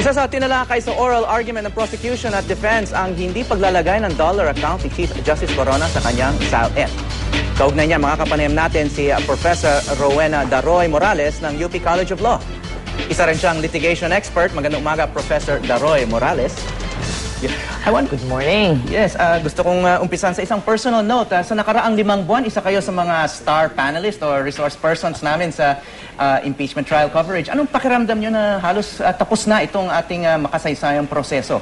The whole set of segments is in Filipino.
Isa sa tinalakay sa oral argument ng prosecution at defense ang hindi paglalagay ng dollar account ni Chief Justice Corona sa kanyang SALN. Kaugnay niya, makakapanayam natin si Professor Rowena Daroy Morales ng UP College of Law. Isa rin siyang litigation expert. Magandang umaga, Professor Daroy Morales. Good morning. Yes, gusto kong umpisan sa isang personal note. Sa nakaraang 5 buwan, isa kayo sa mga star panelist or resource persons namin sa impeachment trial coverage. Anong pakiramdam nyo na halos tapos na itong ating makasaysayang proseso?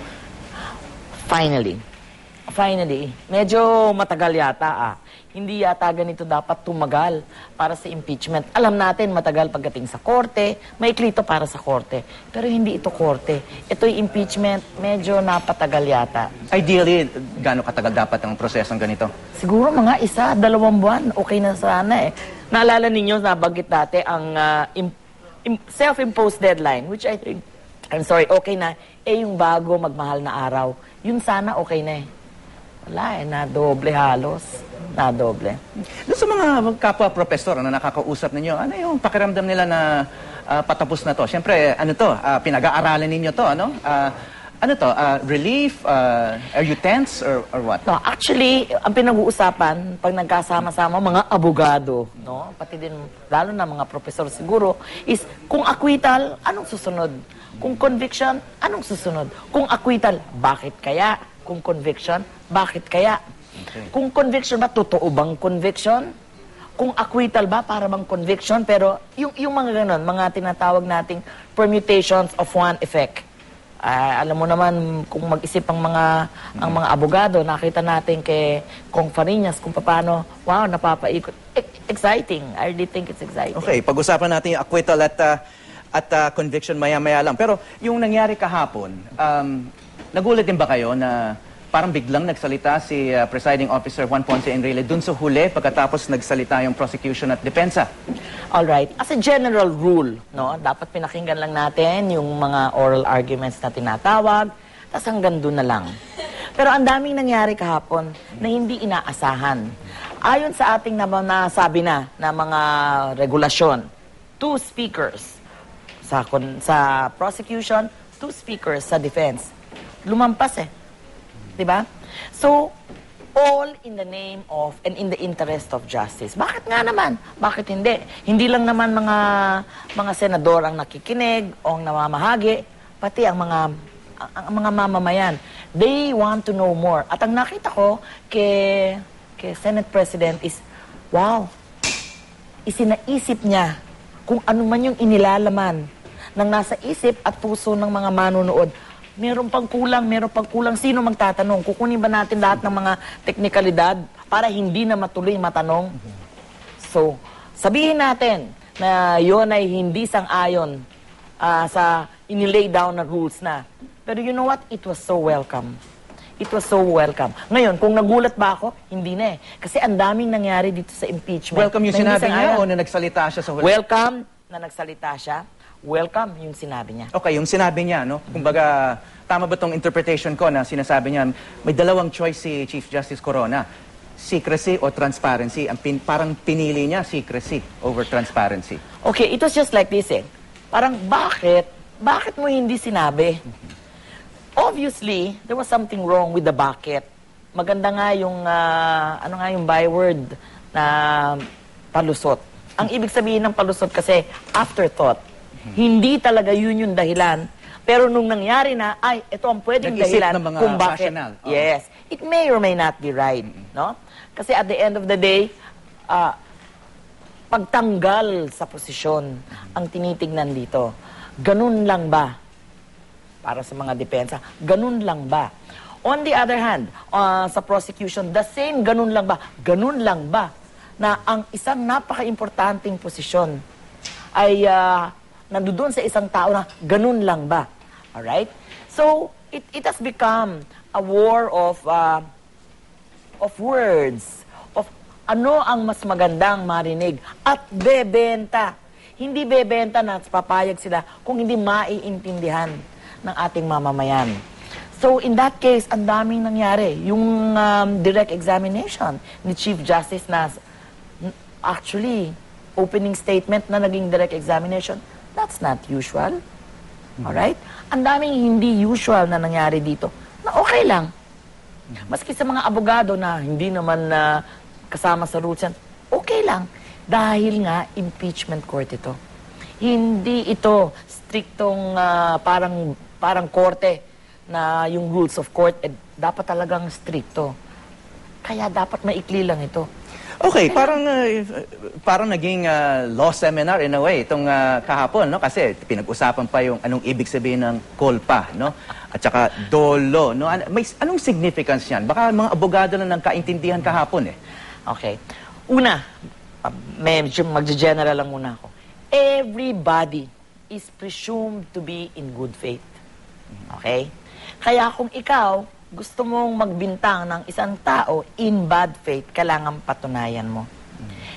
Finally, medyo matagal yata Hindi yata ganito dapat tumagal para sa impeachment. Alam natin matagal pagdating sa korte, maikli ito para sa korte. Pero hindi ito korte. Ito'y impeachment, medyo napatagal yata. Ideally, gaano katagal dapat ang prosesong ganito? Siguro mga 1, 2 buwan, okay na sana Naalala ninyo, nabanggit dati ang self-imposed deadline, which I think, okay na, yung bago magmahal na araw. Yun sana okay na Wala nadoble halos. Nadoble. Doon sa mga kapwa-professor na nakakausap ninyo, ano yung pakiramdam nila na patapos na to? Siyempre, pinag-aaralan ninyo to, ano? Relief? Are you tense or what? No, actually, ang pinag-uusapan, pag nagkasama-sama, mga abogado, no? Pati din, lalo na mga professor siguro, is kung acquittal, anong susunod? Kung conviction, anong susunod? Kung acquittal, bakit kaya? Kung conviction, bakit kaya? Okay. Kung conviction ba, totoo bang conviction? Kung acquittal ba, para bang conviction? Pero yung mga ganon, mga tinatawag nating permutations of one effect. Alam mo naman, kung mag-isip ang mga abogado, nakita natin kay Kong Fariñas kung paano, wow, napapaikot. Exciting. I really think it's exciting. Okay, pag-usapan natin yung acquittal at conviction maya-maya lang. Pero yung nangyari kahapon, nagulat din ba kayo na parang biglang nagsalita si Presiding Officer Juan Ponce Enrile dun sa huli pagkatapos nagsalita yung prosecution at depensa? Alright. As a general rule, no, dapat pinakinggan lang natin yung mga oral arguments na tinatawag, tas hanggang dun na lang. Pero ang daming nangyari kahapon na hindi inaasahan. Ayon sa ating nasabi na mga regulasyon, 2 speakers sa prosecution, 2 speakers sa defense. Lumampas Diba? So, all in the name of and in the interest of justice. Bakit nga naman? Bakit hindi? Hindi lang naman mga senador ang nakikinig o ang namamahagi, pati ang mga mamamayan. They want to know more. At ang nakita ko kay Senate President is, wow, isinaisip niya kung ano man yung inilalaman ng nasa isip at puso ng mga manunood. Meron pang kulang. Sino magtatanong? Kukunin ba natin lahat ng mga teknikalidad para hindi na matuloy matanong? So, sabihin natin na yun ay hindi sang-ayon sa inilay down na rules na. Pero you know what? It was so welcome. It was so welcome. Ngayon, kung nagulat ba ako, hindi na Kasi ang daming nangyari dito sa impeachment. Welcome yung sinabi niya o na nagsalita siya sa huli? Welcome na nagsalita siya. Welcome yung sinabi niya. Okay, yung sinabi niya, no? Kumbaga, tama ba tong interpretation ko na sinasabi niya, may dalawang choice si Chief Justice Corona, secrecy o transparency. Parang pinili niya secrecy over transparency. Okay, it was just like this Parang bakit mo hindi sinabi? Obviously, there was something wrong with the bucket. Maganda nga yung, yung byword na palusot. Ang ibig sabihin ng palusot kasi afterthought. Hindi talaga yun yung dahilan. Pero nung nangyari na, ito ang pwedeng dahilan kung bakit. Yes. It may or may not be right. No? Kasi at the end of the day, pagtanggal sa posisyon ang tinitignan dito. Ganun lang ba? Para sa mga depensa, ganun lang ba? On the other hand, sa prosecution, the same ganun lang ba? Ganun lang ba? Na ang isang napaka-importanting posisyon ay nandoon sa isang tao na ganun lang ba? Alright? So, it has become a war of words, of ano ang mas magandang marinig at bebenta. Hindi bebenta na papayag sila kung hindi maiintindihan ng ating mamamayan. So, in that case, ang daming nangyari. Yung direct examination ni Chief Justice na actually, opening statement na naging direct examination, that's not usual. Alright? Ang daming hindi usual na nangyari dito na okay lang. Maski sa mga abogado na hindi naman kasama sa rules yan, okay lang. Dahil nga, impeachment court ito. Hindi ito striktong parang korte na yung rules of court, dapat talagang stricto. Kaya dapat maikli lang ito. Okay, parang naging law seminar in a way itong kahapon, no? Kasi pinag-usapan pa yung anong ibig sabihin ng kulpa, no? At saka dolo, no? Anong significance yan? Baka mga abogado na nagkaintindihan kahapon, eh. Okay. Una, medyo magge-general lang muna ako. Everybody is presumed to be in good faith. Okay? Kaya kung ikaw gusto mong magbintang ng isang tao in bad faith, kailangan patunayan mo.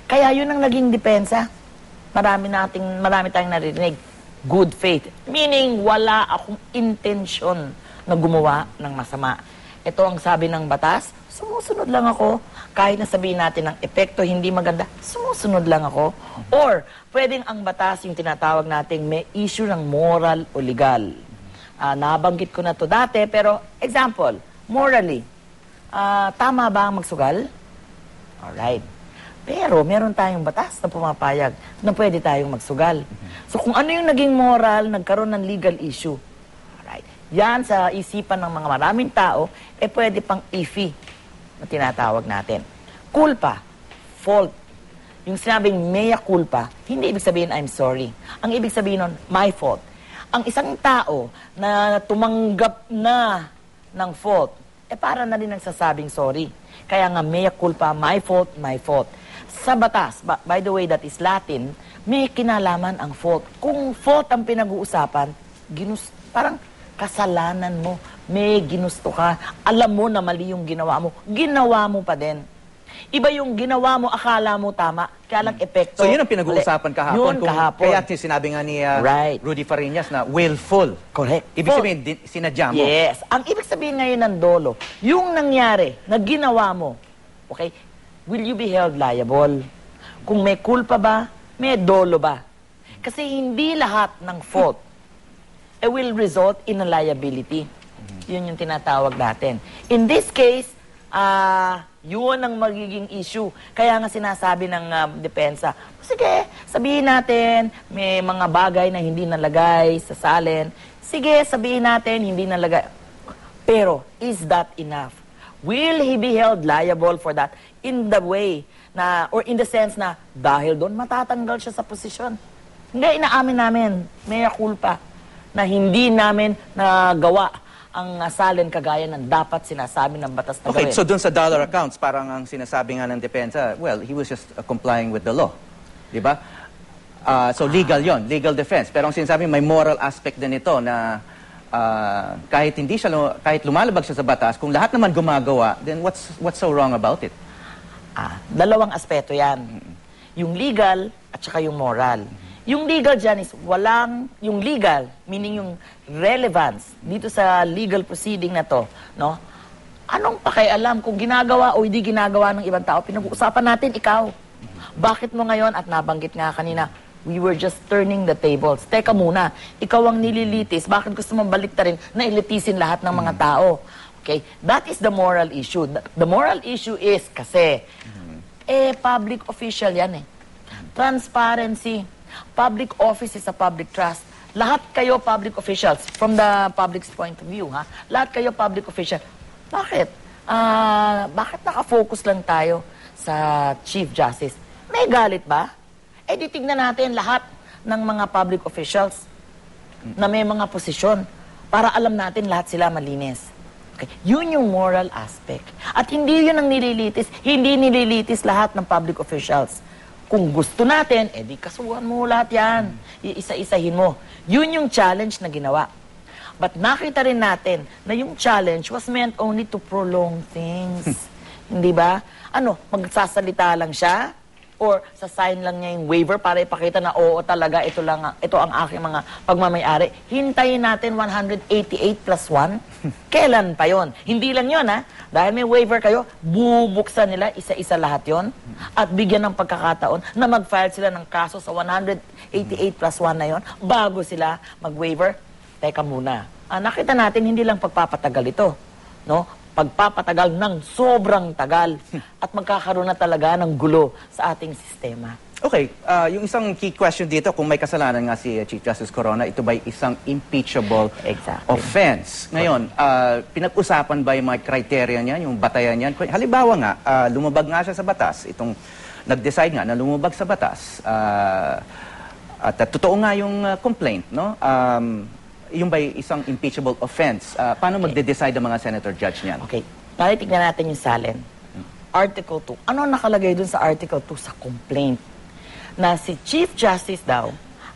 Kaya yun ang naging depensa. Marami tayong naririnig. Good faith. Meaning, wala akong intensyon na gumawa ng masama. Ito ang sabi ng batas, sumusunod lang ako. Kahit na sabihin natin ng epekto hindi maganda, sumusunod lang ako. Or, pwedeng ang batas yung tinatawag nating may issue ng moral o legal. Nabanggit ko na to dati, pero example, morally, tama ba ang magsugal? Alright. Pero meron tayong batas na pumapayag na pwede tayong magsugal. So kung ano yung naging moral, nagkaroon ng legal issue. Alright. Yan sa isipan ng mga maraming tao, pwede pang iffy na tinatawag natin. Culpa, fault. Yung sinabing mea culpa, hindi ibig sabihin I'm sorry. Ang ibig sabihin nun, my fault. Ang isang tao na tumanggap na ng fault, para na rin nagsasabing sorry. Kaya nga, mea culpa, my fault, my fault. Sa batas, by the way, that is Latin, may kinalaman ang fault. Kung fault ang pinag-uusapan, parang kasalanan mo, may ginusto ka, alam mo na mali yung ginawa mo pa din. Iba yung ginawa mo, akala mo tama, kaya lang epekto. So yun ang pinag-uusapan kahapon. Yun kahapon. Kaya sinabi nga ni Rudy Fariñas na willful. Correct. Ibig sabihin, sinadya mo. Yes. Ang ibig sabihin ngayon ng dolo, yung nangyari na ginawa mo, okay, will you be held liable? Kung may culpa ba, may dolo ba? Kasi hindi lahat ng fault will result in a liability. Yun yung tinatawag natin. In this case, yun ang magiging issue. Kaya nga sinasabi ng depensa, sige, sabihin natin, may mga bagay na hindi nalagay sa salin. Sige, sabihin natin, hindi nalagay. Pero, is that enough? Will he be held liable for that in the way na, or in the sense na, dahil doon matatanggal siya sa posisyon? Hindi, inaamin namin, mea culpa, na hindi namin nagawa ang salin kagaya ng dapat sinasabi ng batas na Okay, gawin. so dun sa dollar accounts, parang ang sinasabi nga ng depensa, well, he was just complying with the law. Di ba? So legal yon, legal defense. Pero ang sinasabi, may moral aspect din ito na kahit kahit lumalabag siya sa batas, kung lahat naman gumagawa, then what's so wrong about it? Dalawang aspeto yan. Yung legal at saka yung moral. Yung legal dyan is yung legal, meaning yung relevance dito sa legal proceeding na to, no? Anong pakialam kung ginagawa o hindi ginagawa ng ibang tao? Pinag-uusapan natin, ikaw. Bakit mo ngayon, at nabanggit nga kanina, we were just turning the tables. Teka muna, ikaw ang nililitis, bakit gusto mong baliktarin na ilitisin lahat ng mga tao? Okay, that is the moral issue. The moral issue is kasi, public official yan eh. Transparency. Public office is a public trust. Lahat kayo public officials, from the public's point of view, ha? Lahat kayo public official. Bakit? Bakit nakafocus lang tayo sa Chief Justice? May galit ba? Di tignan natin lahat ng mga public officials na may mga posisyon para alam natin lahat sila malinis. Okay. Yun yung moral aspect. At hindi yun ang nililitis. Hindi nililitis lahat ng public officials. Kung gusto natin, di kasuhan mo lahat yan. Iisa-isahin mo. Yun yung challenge na ginawa. But nakita rin natin na yung challenge was meant only to prolong things. Hindi ba? Magsasalita lang siya? Or sasign lang niya yung waiver para ipakita na oo talaga, ito ang aking mga pagmamayari. Hintayin natin 188 plus 1. Kailan pa yon? Hindi lang yon ha. Dahil may waiver kayo, bubuksan nila isa-isa lahat yon at bigyan ng pagkakataon na mag-file sila ng kaso sa 188 plus 1 na yon bago sila mag-waiver. teka muna. Nakita natin hindi lang pagpapatagal ito, no? Pagpapatagal ng sobrang tagal at magkakaroon na talaga ng gulo sa ating sistema. Okay, yung isang key question dito, kung may kasalanan nga si Chief Justice Corona, ito ba'y isang impeachable offense? Ngayon, pinag-usapan ba yung mga criteria niya, yung batayan niyan? Halimbawa nga, lumabag nga siya sa batas, itong nag-decide nga na lumabag sa batas, at totoo nga yung complaint, no? Yung ba'y isang impeachable offense? Paano magde-decide ang mga senator judge niyan? Okay, tignan natin yung salin. Article 2. Ano nakalagay dun sa Article 2 sa complaint? Na si Chief Justice daw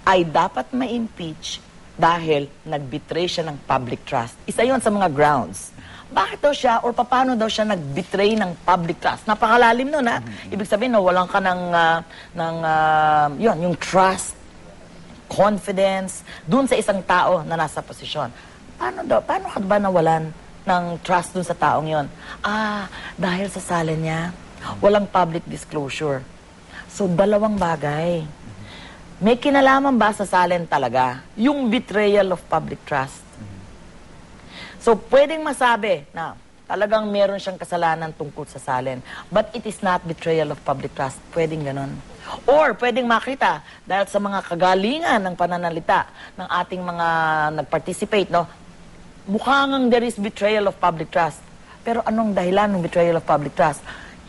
ay dapat ma-impeach dahil nag-betray siya ng public trust. Isa yon sa mga grounds. Bakit daw siya or paano daw siya nag-betray ng public trust? Napakalalim nun, ha? Ibig sabihin, walang ka yung trust, confidence, dun sa isang tao na nasa posisyon. Paano ka ba nawalan ng trust dun sa taong yon? Dahil sa salin niya, walang public disclosure. So, dalawang bagay. May kinalaman ba sa salin talaga yung betrayal of public trust? So, pwedeng masabi na talagang meron siyang kasalanan tungkol sa salin, but it is not betrayal of public trust. Pwedeng ganon. Or, pwedeng makita dahil sa mga kagalingan ng pananalita ng ating mga nag-participate, no? Mukhang there is betrayal of public trust. Pero anong dahilan ng betrayal of public trust?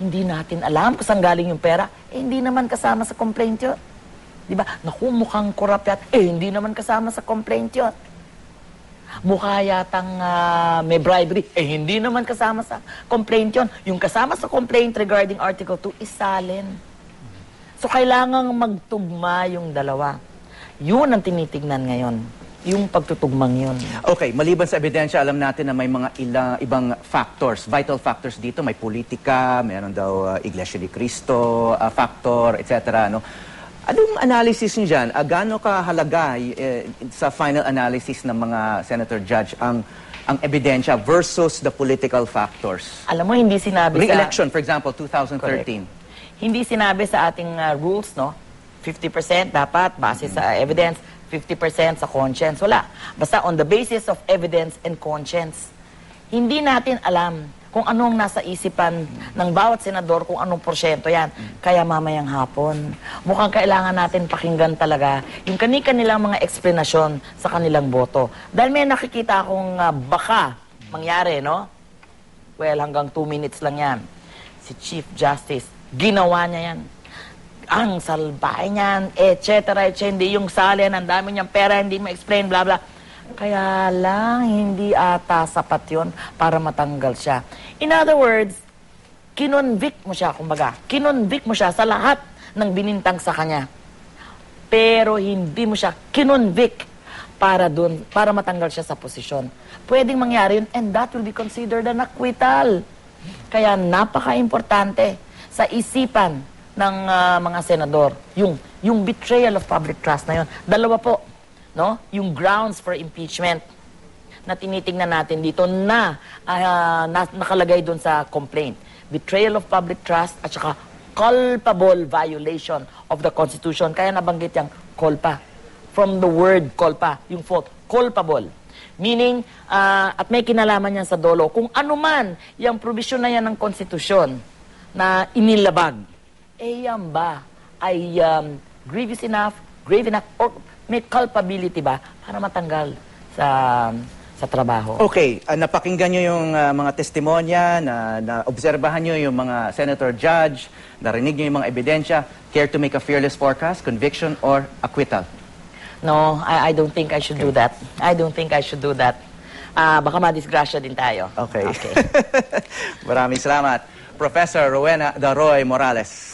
Hindi natin alam kung saan galing yung pera. Hindi naman kasama sa complaint yun. Diba? Naku, mukhang corrupt yan. Hindi naman kasama sa complaint yun. Mukha yatang may bribery. Hindi naman kasama sa complaint yun. Yung kasama sa complaint regarding Article 2 is salin. So, kailangang magtugma yung dalawa. Yun ang tinitignan ngayon. Yung pagtutugmang yun. Okay, maliban sa ebidensya, alam natin na may mga ibang factors, vital factors dito. May politika, meron daw Iglesia ni Cristo factor, etc. No? Anong analysis niyo dyan? Gaano kahalaga sa final analysis ng mga senator judge ang ebidensya versus the political factors? Alam mo, hindi sinabi Re-election, for example, 2013. Correct. Hindi sinabi sa ating rules, no? 50% dapat base sa evidence, 50% sa conscience. Wala. Basta on the basis of evidence and conscience. Hindi natin alam kung anong nasa isipan ng bawat senador, kung anong porsyento yan. Kaya mamayang hapon, mukhang kailangan natin pakinggan talaga yung kanilang mga eksplanasyon sa kanilang boto. Dahil may nakikita akong baka mangyari, no? Well, hanggang 2 minutes lang yan. Si Chief Justice, ginawa niya yan. Ang salbahe niyan, etc. Hindi yung salin, ang dami niyang pera, hindi ma-explain, bla bla. Kaya lang, hindi ata sapat yun para matanggal siya. In other words, kinonvict mo siya, kumbaga. Kinonvict mo siya sa lahat ng binintang sa kanya. Pero hindi mo siya kinonvict para matanggal siya sa posisyon. Pwedeng mangyari yun, and that will be considered an acquittal. Kaya napaka-importante sa isipan ng mga senador, yung betrayal of public trust na yun. Dalawa po, no? Yung grounds for impeachment na tinitingnan natin dito na nakalagay doon sa complaint. Betrayal of public trust at saka culpable violation of the Constitution. Kaya nabanggit yung culpa. From the word culpa, yung fault, culpable. Meaning, at may kinalaman yan sa dolo, kung ano man yung provision na yan ng Constitution na inilabag, yan ba ay grievous enough, grave enough, or may culpability ba para matanggal sa trabaho? Okay, napakinggan nyo yung mga testimonya, na-obserbahan nyo yung mga senator judge, narinig nyo yung mga ebidensya. Care to make a fearless forecast, conviction, or acquittal? No, I don't think I should do that. I don't think I should do that. Baka madisgrasya din tayo. Okay. Maraming salamat. Professor Rowena Daroy Morales.